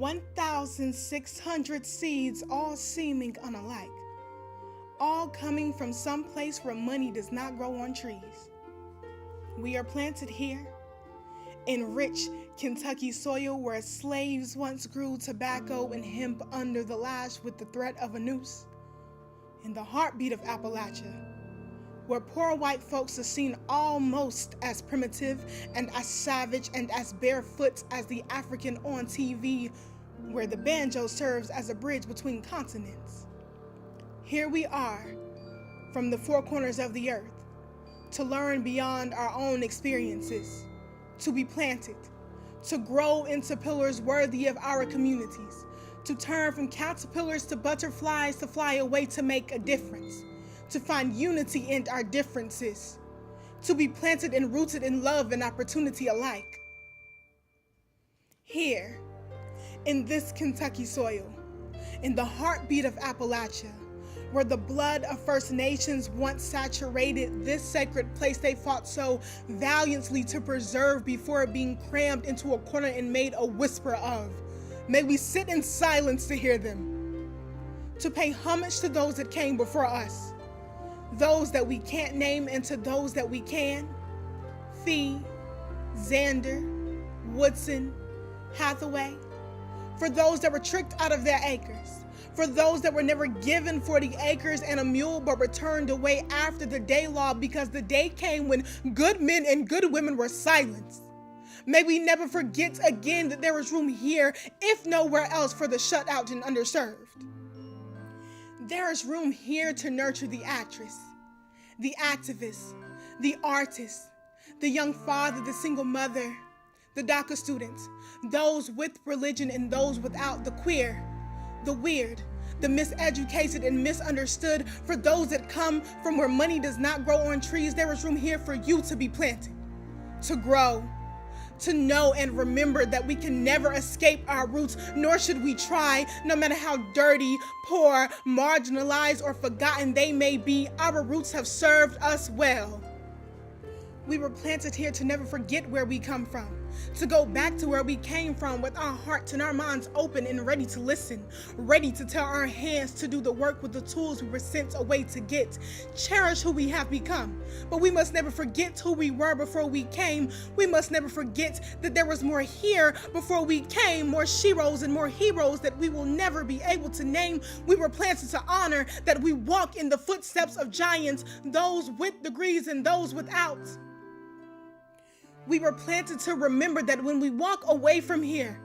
1,600 seeds, all seeming unalike, all coming from some place where money does not grow on trees. We are planted here in rich Kentucky soil where slaves once grew tobacco and hemp under the lash with the threat of a noose. In the heartbeat of Appalachia, where poor white folks are seen almost as primitive and as savage and as barefoot as the African on TV, where the banjo serves as a bridge between continents. Here we are, from the four corners of the earth, to learn beyond our own experiences, to be planted, to grow into pillars worthy of our communities, to turn from caterpillars to butterflies, to fly away to make a difference, to find unity in our differences, to be planted and rooted in love and opportunity alike. Here, in this Kentucky soil, in the heartbeat of Appalachia, where the blood of First Nations once saturated this sacred place they fought so valiantly to preserve before being crammed into a corner and made a whisper of. May we sit in silence to hear them, to pay homage to those that came before us, those that we can't name and to those that we can. Fee, Xander, Woodson, Hathaway, for those that were tricked out of their acres, for those that were never given 40 acres and a mule but returned away after the day law because the day came when good men and good women were silenced. May we never forget again that there is room here, if nowhere else, for the shut out and underserved. There is room here to nurture the actress, the activist, the artist, the young father, the single mother, the DACA student, those with religion and those without, the queer, the weird, the miseducated and misunderstood. For those that come from where money does not grow on trees, there is room here for you to be planted, to grow, to know and remember that we can never escape our roots, nor should we try, no matter how dirty, poor, marginalized, or forgotten they may be. Our roots have served us well. We were planted here to never forget where we come from, to go back to where we came from with our hearts and our minds open and ready to listen, ready to tell our hands to do the work with the tools we were sent away to get. Cherish who we have become, but we must never forget who we were before we came. We must never forget that there was more here before we came, more sheroes and more heroes that we will never be able to name. We were planted to honor that we walk in the footsteps of giants, those with degrees and those without. We were planted to remember that when we walk away from here,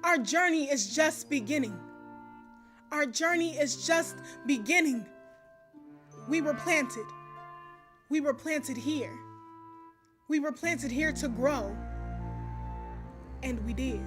our journey is just beginning. Our journey is just beginning. We were planted. We were planted here. We were planted here to grow. And we did.